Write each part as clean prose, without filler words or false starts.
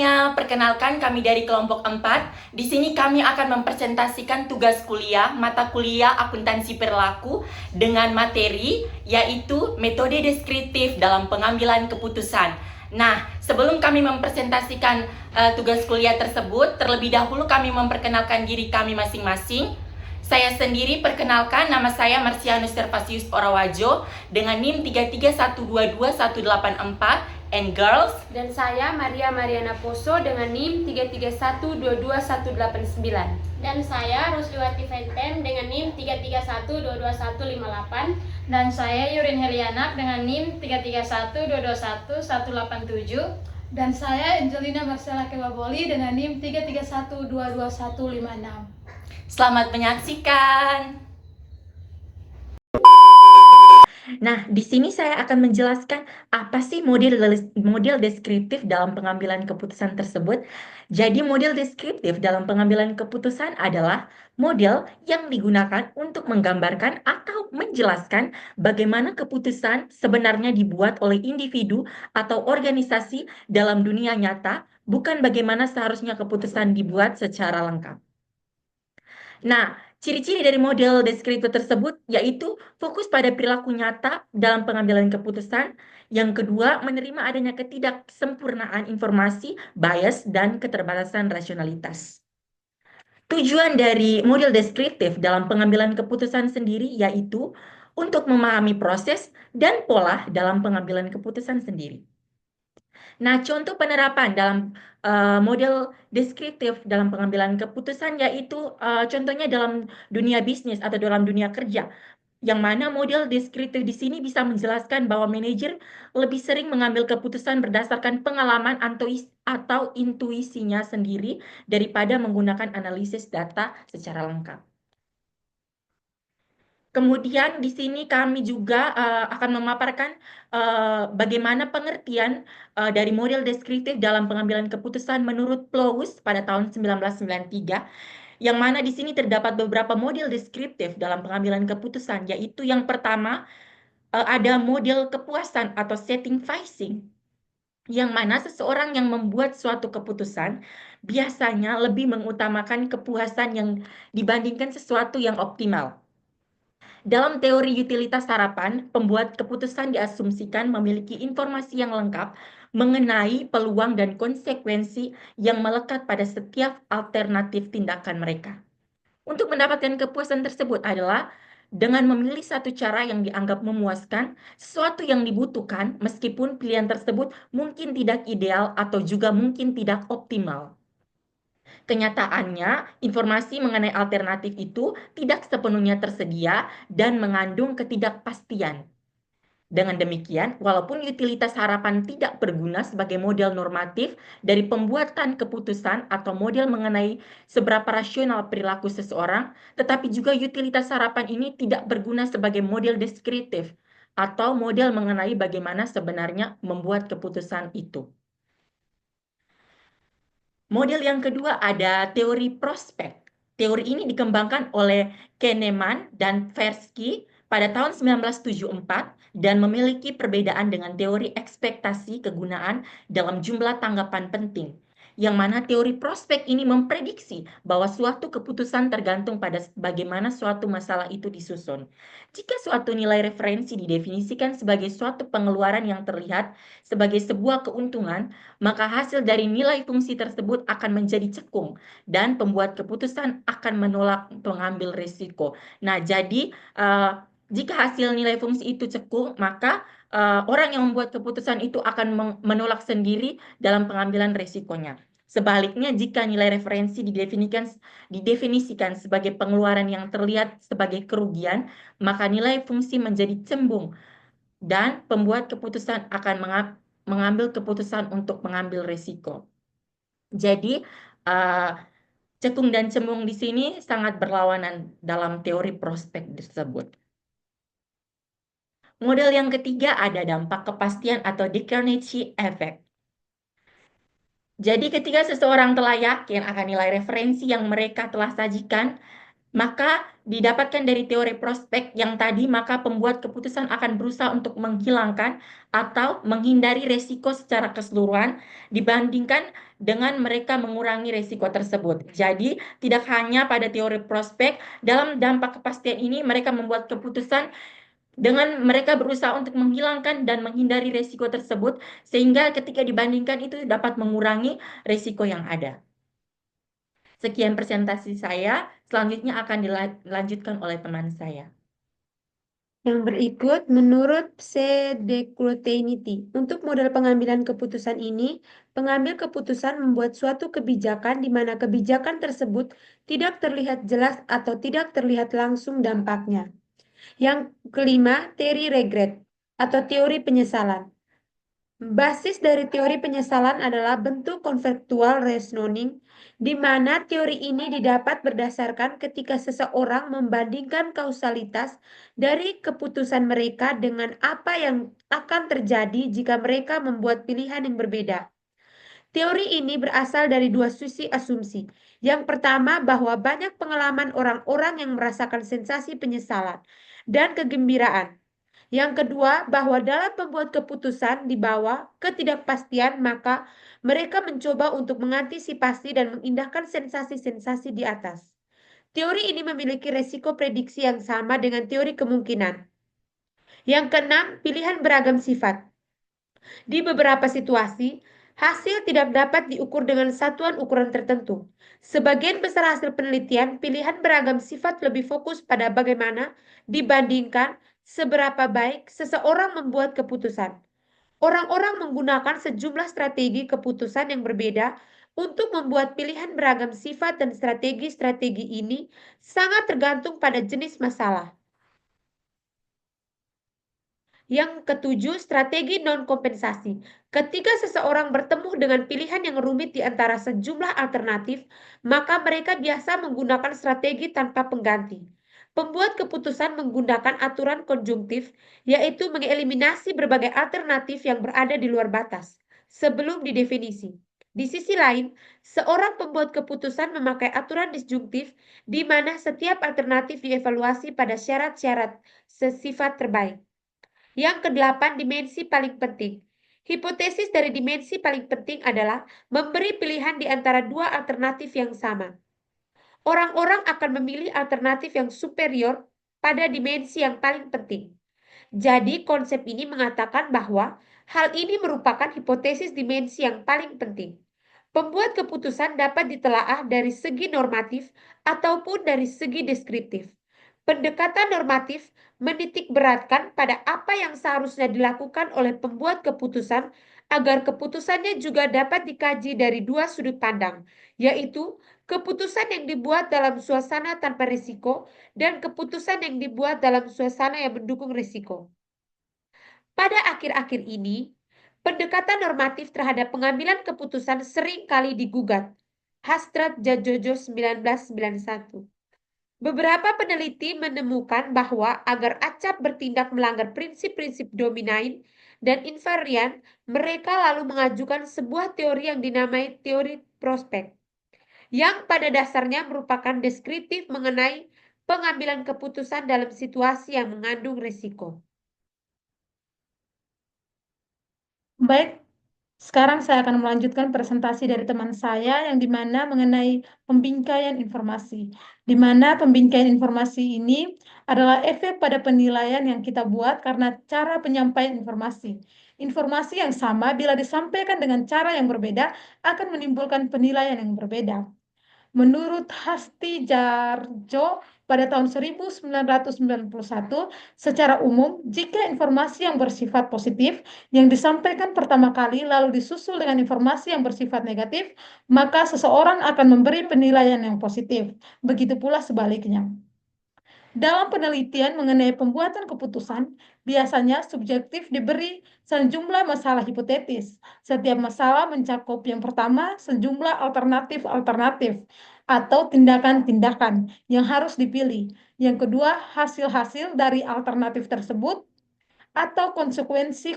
semuanya, perkenalkan kami dari kelompok 4. Di sini kami akan mempresentasikan tugas kuliah, mata kuliah akuntansi perilaku dengan materi yaitu metode deskriptif dalam pengambilan keputusan. Nah, sebelum kami mempresentasikan tugas kuliah tersebut, terlebih dahulu kami memperkenalkan diri kami masing-masing. Saya sendiri perkenalkan, nama saya Marsianus Servasius Orawajo dengan NIM 33122-184 and girls. Dan saya Maria Mariana Poso dengan NIM 33122-189. Dan saya Rusliwati Venten dengan NIM 331-22158. Dan saya Yurin Helianak dengan NIM 331-221-187. Dan saya Angelina Marcella Kewaboli dengan NIM 331-22156. Selamat menyaksikan. Nah, di sini saya akan menjelaskan apa sih model deskriptif dalam pengambilan keputusan tersebut. Jadi, model deskriptif dalam pengambilan keputusan adalah model yang digunakan untuk menggambarkan atau menjelaskan bagaimana keputusan sebenarnya dibuat oleh individu atau organisasi dalam dunia nyata, bukan bagaimana seharusnya keputusan dibuat secara lengkap. Nah, ciri-ciri dari model deskriptif tersebut yaitu fokus pada perilaku nyata dalam pengambilan keputusan. Yang kedua, menerima adanya ketidaksempurnaan informasi, bias, dan keterbatasan rasionalitas. Tujuan dari model deskriptif dalam pengambilan keputusan sendiri yaitu untuk memahami proses dan pola dalam pengambilan keputusan sendiri. Nah, contoh penerapan dalam model deskriptif dalam pengambilan keputusan yaitu contohnya dalam dunia bisnis atau dalam dunia kerja, yang mana model deskriptif di sini bisa menjelaskan bahwa manajer lebih sering mengambil keputusan berdasarkan pengalaman atau intuisinya sendiri daripada menggunakan analisis data secara lengkap. Kemudian di sini kami juga akan memaparkan bagaimana pengertian dari model deskriptif dalam pengambilan keputusan menurut Plous pada tahun 1993, yang mana di sini terdapat beberapa model deskriptif dalam pengambilan keputusan, yaitu yang pertama ada model kepuasan atau setting phasing, yang mana seseorang yang membuat suatu keputusan biasanya lebih mengutamakan kepuasan yang dibandingkan sesuatu yang optimal. Dalam teori utilitas harapan, pembuat keputusan diasumsikan memiliki informasi yang lengkap mengenai peluang dan konsekuensi yang melekat pada setiap alternatif tindakan mereka. Untuk mendapatkan kepuasan tersebut adalah dengan memilih satu cara yang dianggap memuaskan, sesuatu yang dibutuhkan, meskipun pilihan tersebut mungkin tidak ideal atau juga mungkin tidak optimal. Kenyataannya, informasi mengenai alternatif itu tidak sepenuhnya tersedia dan mengandung ketidakpastian. Dengan demikian, walaupun utilitas harapan tidak berguna sebagai model normatif dari pembuatan keputusan atau model mengenai seberapa rasional perilaku seseorang, tetapi juga utilitas harapan ini tidak berguna sebagai model deskriptif atau model mengenai bagaimana sebenarnya membuat keputusan itu. Model yang kedua ada teori prospek. Teori ini dikembangkan oleh Kahneman dan Tversky pada tahun 1974 dan memiliki perbedaan dengan teori ekspektasi kegunaan dalam jumlah tanggapan penting, yang mana teori prospek ini memprediksi bahwa suatu keputusan tergantung pada bagaimana suatu masalah itu disusun. Jika suatu nilai referensi didefinisikan sebagai suatu pengeluaran yang terlihat sebagai sebuah keuntungan, maka hasil dari nilai fungsi tersebut akan menjadi cekung dan pembuat keputusan akan menolak mengambil risiko. Nah, jadi jika hasil nilai fungsi itu cekung, maka orang yang membuat keputusan itu akan menolak sendiri dalam pengambilan risikonya. Sebaliknya, jika nilai referensi didefinisikan sebagai pengeluaran yang terlihat sebagai kerugian, maka nilai fungsi menjadi cembung dan pembuat keputusan akan mengambil keputusan untuk mengambil risiko. Jadi, cekung dan cembung di sini sangat berlawanan dalam teori prospek tersebut. Model yang ketiga ada dampak kepastian atau determinacy effect. Jadi ketika seseorang telah yakin akan nilai referensi yang mereka telah sajikan Maka didapatkan dari teori prospek yang tadi, maka pembuat keputusan akan berusaha untuk menghilangkan atau menghindari resiko secara keseluruhan dibandingkan dengan mereka mengurangi resiko tersebut. Jadi, tidak hanya pada teori prospek, dalam dampak kepastian ini mereka membuat keputusan dengan mereka berusaha untuk menghilangkan dan menghindari resiko tersebut, sehingga ketika dibandingkan itu dapat mengurangi resiko yang ada. Sekian presentasi saya, selanjutnya akan dilanjutkan oleh teman saya. Yang berikut, menurut Cdecluteinity, untuk model pengambilan keputusan ini, pengambil keputusan membuat suatu kebijakan di mana kebijakan tersebut tidak terlihat jelas atau tidak terlihat langsung dampaknya. Yang kelima, teori regret atau teori penyesalan. Basis dari teori penyesalan adalah bentuk konvektual reasoning, di mana teori ini didapat berdasarkan ketika seseorang membandingkan kausalitas dari keputusan mereka dengan apa yang akan terjadi jika mereka membuat pilihan yang berbeda. Teori ini berasal dari dua sisi asumsi. Yang pertama, bahwa banyak pengalaman orang-orang yang merasakan sensasi penyesalan dan kegembiraan. Yang kedua, bahwa dalam membuat keputusan di bawah ketidakpastian, maka mereka mencoba untuk mengantisipasi dan mengindahkan sensasi-sensasi di atas. Teori ini memiliki resiko prediksi yang sama dengan teori kemungkinan. Yang keenam, pilihan beragam sifat. Di beberapa situasi, hasil tidak dapat diukur dengan satuan ukuran tertentu. Sebagian besar hasil penelitian, pilihan beragam sifat lebih fokus pada bagaimana dibandingkan seberapa baik seseorang membuat keputusan. Orang-orang menggunakan sejumlah strategi keputusan yang berbeda untuk membuat pilihan beragam sifat, dan strategi-strategi ini sangat tergantung pada jenis masalah. Yang ketujuh, strategi non-kompensasi. Ketika seseorang bertemu dengan pilihan yang rumit di antara sejumlah alternatif, maka mereka biasa menggunakan strategi tanpa pengganti. Pembuat keputusan menggunakan aturan konjungtif, yaitu mengeliminasi berbagai alternatif yang berada di luar batas sebelum didefinisi. Di sisi lain, seorang pembuat keputusan memakai aturan disjungtif, di mana setiap alternatif dievaluasi pada syarat-syarat sesifat terbaik. Yang kedelapan, dimensi paling penting. Hipotesis dari dimensi paling penting adalah memberi pilihan di antara dua alternatif yang sama. Orang-orang akan memilih alternatif yang superior pada dimensi yang paling penting. Jadi, konsep ini mengatakan bahwa hal ini merupakan hipotesis dimensi yang paling penting. Pembuat keputusan dapat ditelaah dari segi normatif ataupun dari segi deskriptif. Pendekatan normatif menitikberatkan pada apa yang seharusnya dilakukan oleh pembuat keputusan agar keputusannya juga dapat dikaji dari dua sudut pandang, yaitu keputusan yang dibuat dalam suasana tanpa risiko dan keputusan yang dibuat dalam suasana yang mendukung risiko. Pada akhir-akhir ini, pendekatan normatif terhadap pengambilan keputusan sering kali digugat. Hastert Jajojo 1991. Beberapa peneliti menemukan bahwa agar acap bertindak melanggar prinsip-prinsip dominain dan invarian, mereka lalu mengajukan sebuah teori yang dinamai teori prospek, yang pada dasarnya merupakan deskriptif mengenai pengambilan keputusan dalam situasi yang mengandung risiko. Baik, sekarang saya akan melanjutkan presentasi dari teman saya yang dimana mengenai pembingkaian informasi. Di mana pembingkaian informasi ini adalah efek pada penilaian yang kita buat karena cara penyampaian informasi. Informasi yang sama bila disampaikan dengan cara yang berbeda akan menimbulkan penilaian yang berbeda. Menurut Hasti Jarjo pada tahun 1991, secara umum, jika informasi yang bersifat positif yang disampaikan pertama kali lalu disusul dengan informasi yang bersifat negatif, maka seseorang akan memberi penilaian yang positif. Begitu pula sebaliknya. Dalam penelitian mengenai pembuatan keputusan, biasanya subjektif diberi sejumlah masalah hipotetis. Setiap masalah mencakup yang pertama sejumlah alternatif-alternatif atau tindakan-tindakan yang harus dipilih. Yang kedua, hasil-hasil dari alternatif tersebut atau konsekuensi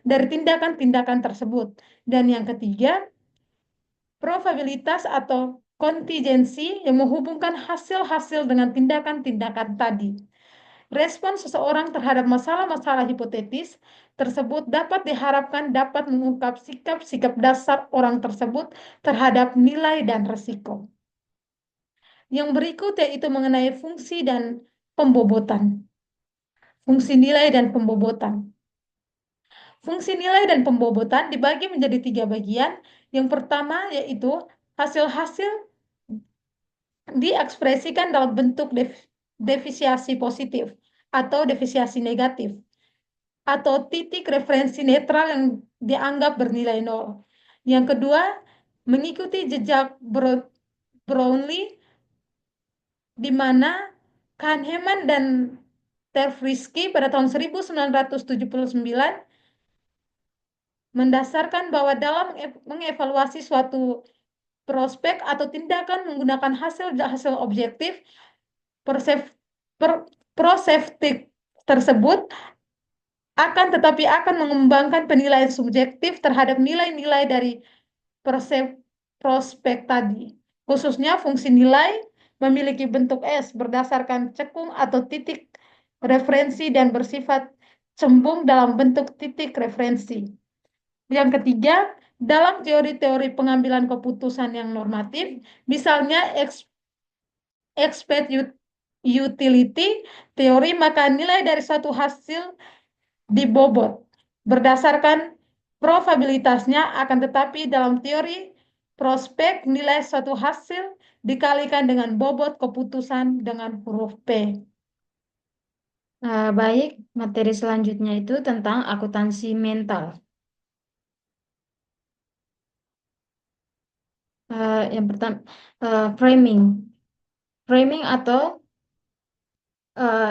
dari tindakan-tindakan tersebut. Dan yang ketiga, probabilitas atau kontingensi yang menghubungkan hasil-hasil dengan tindakan-tindakan tadi. Respon seseorang terhadap masalah-masalah hipotetis tersebut dapat diharapkan dapat mengungkap sikap-sikap dasar orang tersebut terhadap nilai dan resiko. Yang berikut yaitu mengenai fungsi dan pembobotan. Fungsi nilai dan pembobotan. Fungsi nilai dan pembobotan dibagi menjadi 3 bagian. Yang pertama yaitu hasil-hasil diekspresikan dalam bentuk defisiasi positif atau defisiasi negatif, atau titik referensi netral yang dianggap bernilai nol. Yang kedua, mengikuti jejak Brownlee, di mana Kahneman dan Tversky pada tahun 1979 mendasarkan bahwa dalam mengevaluasi suatu prospek atau tindakan menggunakan hasil objektif, proseptik tersebut akan mengembangkan penilaian subjektif terhadap nilai-nilai dari prospek tadi. Khususnya fungsi nilai memiliki bentuk S berdasarkan cekung atau titik referensi dan bersifat cembung dalam bentuk titik referensi. Yang ketiga, dalam teori-teori pengambilan keputusan yang normatif, misalnya expert utility teori, maka nilai dari suatu hasil dibobot berdasarkan probabilitasnya, akan tetapi dalam teori prospek nilai suatu hasil dikalikan dengan bobot keputusan dengan huruf P. Baik, materi selanjutnya itu tentang akuntansi mental. Yang pertama, framing atau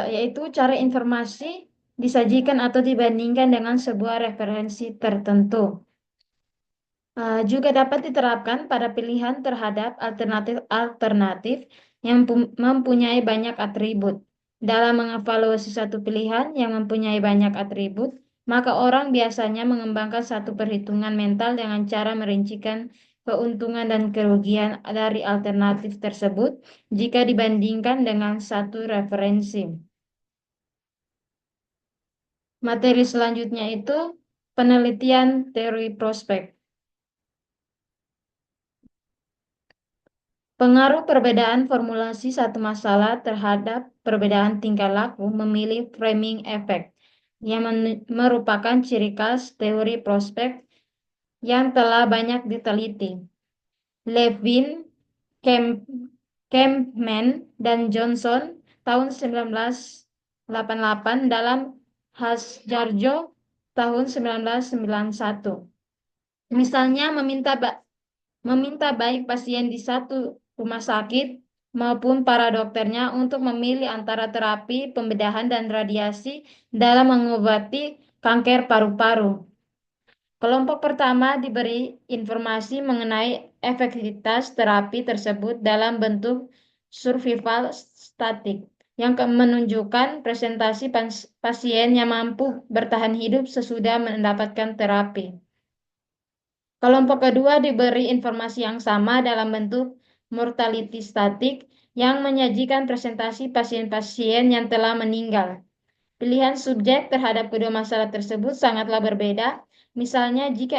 yaitu cara informasi disajikan atau dibandingkan dengan sebuah referensi tertentu. Juga dapat diterapkan pada pilihan terhadap alternatif-alternatif yang mempunyai banyak atribut. Dalam mengevaluasi satu pilihan yang mempunyai banyak atribut, maka orang biasanya mengembangkan satu perhitungan mental dengan cara merincikan keuntungan dan kerugian dari alternatif tersebut jika dibandingkan dengan satu referensi. Materi selanjutnya itu penelitian teori prospek. Pengaruh perbedaan formulasi satu masalah terhadap perbedaan tingkah laku memilih framing effect, yang merupakan ciri khas teori prospek yang telah banyak diteliti. Levin, Kempman, dan Johnson tahun 1988 dalam Hasjarjo tahun 1991. Misalnya meminta baik pasien di satu rumah sakit maupun para dokternya untuk memilih antara terapi pembedahan dan radiasi dalam mengobati kanker paru-paru. Kelompok pertama diberi informasi mengenai efektivitas terapi tersebut dalam bentuk survival statik yang menunjukkan presentasi pasien yang mampu bertahan hidup sesudah mendapatkan terapi. Kelompok kedua diberi informasi yang sama dalam bentuk mortality statik yang menyajikan presentasi pasien-pasien yang telah meninggal. Pilihan subjek terhadap kedua masalah tersebut sangatlah berbeda. Misalnya, jika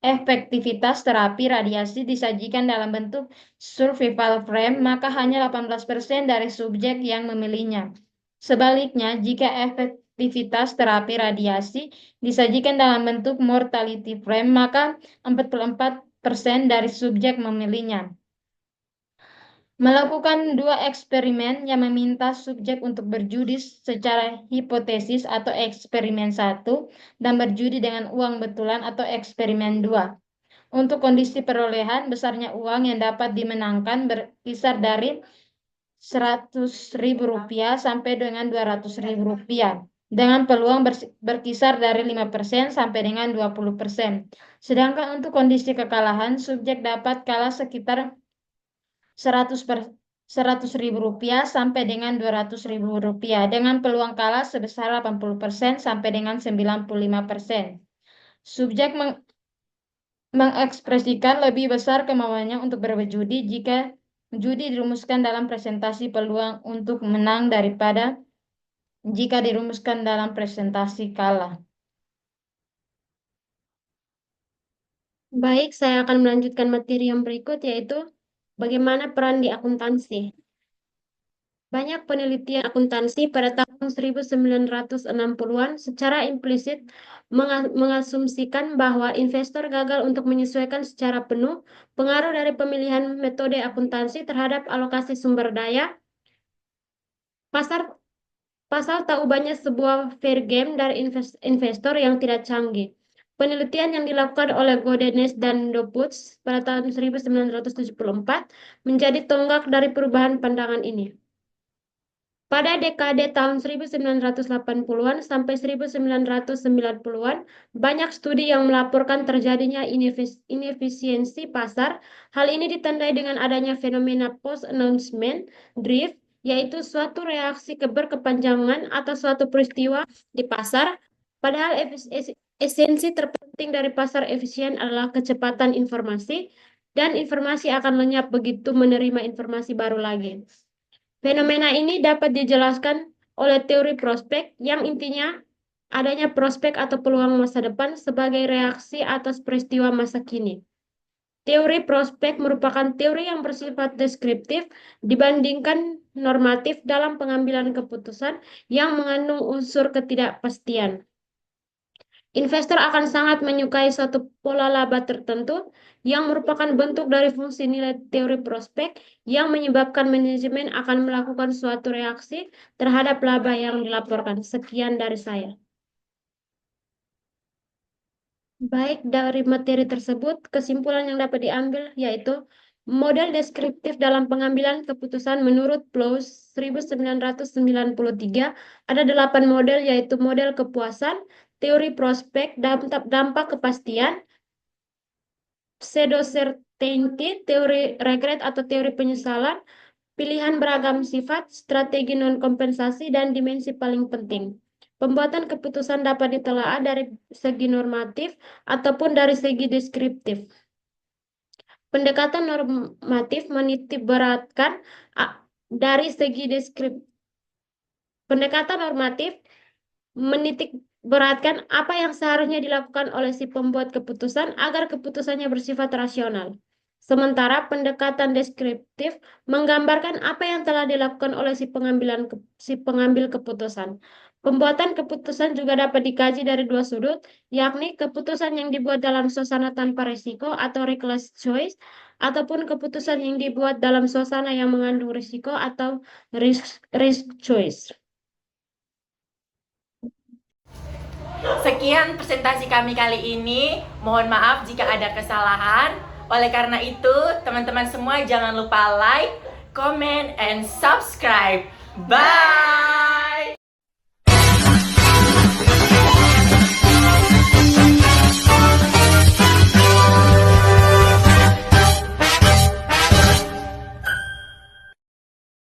efektivitas terapi radiasi disajikan dalam bentuk survival frame, maka hanya 18% dari subjek yang memilihnya. Sebaliknya, jika efektivitas terapi radiasi disajikan dalam bentuk mortality frame, maka 44% dari subjek memilihnya. Melakukan dua eksperimen yang meminta subjek untuk berjudi secara hipotesis atau eksperimen 1 dan berjudi dengan uang betulan atau eksperimen 2. Untuk kondisi perolehan, besarnya uang yang dapat dimenangkan berkisar dari Rp100.000 sampai dengan Rp200.000 dengan peluang berkisar dari 5% sampai dengan 20%. Sedangkan untuk kondisi kekalahan, subjek dapat kalah sekitar Rp100.000 sampai dengan Rp200.000 dengan peluang kalah sebesar 80% sampai dengan 95%. mengekspresikan lebih besar kemauannya untuk berjudi jika judi dirumuskan dalam presentasi peluang untuk menang daripada jika dirumuskan dalam presentasi kalah. Baik, saya akan melanjutkan materi yang berikut, yaitu bagaimana peran di akuntansi. Banyak penelitian akuntansi pada tahun 1960-an secara implisit mengasumsikan bahwa investor gagal untuk menyesuaikan secara penuh pengaruh dari pemilihan metode akuntansi terhadap alokasi sumber daya. Pasar tak ubahnya sebuah fair game dari investor yang tidak canggih. Penelitian yang dilakukan oleh Godenes dan Doputz pada tahun 1974 menjadi tonggak dari perubahan pandangan ini. Pada dekade tahun 1980-an sampai 1990-an, banyak studi yang melaporkan terjadinya inefisiensi pasar. Hal ini ditandai dengan adanya fenomena post-announcement drift, yaitu suatu reaksi berkepanjangan atas suatu peristiwa di pasar. Padahal esensi terpenting dari pasar efisien adalah kecepatan informasi, dan informasi akan lenyap begitu menerima informasi baru lagi. Fenomena ini dapat dijelaskan oleh teori prospek, yang intinya adanya prospek atau peluang masa depan sebagai reaksi atas peristiwa masa kini. Teori prospek merupakan teori yang bersifat deskriptif dibandingkan normatif dalam pengambilan keputusan yang mengandung unsur ketidakpastian. Investor akan sangat menyukai suatu pola laba tertentu yang merupakan bentuk dari fungsi nilai teori prospek yang menyebabkan manajemen akan melakukan suatu reaksi terhadap laba yang dilaporkan. Sekian dari saya. Baik, dari materi tersebut, kesimpulan yang dapat diambil yaitu model deskriptif dalam pengambilan keputusan menurut Plows 1993 ada 8 model, yaitu model kepuasan, teori prospek, dampak kepastian, pseudo certainty, teori regret atau teori penyesalan, pilihan beragam sifat, strategi non kompensasi, dan dimensi paling penting. Pembuatan keputusan dapat ditelaah dari segi normatif ataupun dari segi deskriptif. Pendekatan normatif menitik beratkan dari segi deskriptif. Pendekatan normatif menitik beratkan apa yang seharusnya dilakukan oleh si pembuat keputusan agar keputusannya bersifat rasional. Sementara pendekatan deskriptif menggambarkan apa yang telah dilakukan oleh si pengambil keputusan. Pembuatan keputusan juga dapat dikaji dari dua sudut, yakni keputusan yang dibuat dalam suasana tanpa risiko atau reckless choice, ataupun keputusan yang dibuat dalam suasana yang mengandung risiko atau risk choice. Sekian presentasi kami kali ini. Mohon maaf jika ada kesalahan. Oleh karena itu, teman-teman semua jangan lupa like, comment, and subscribe. Bye!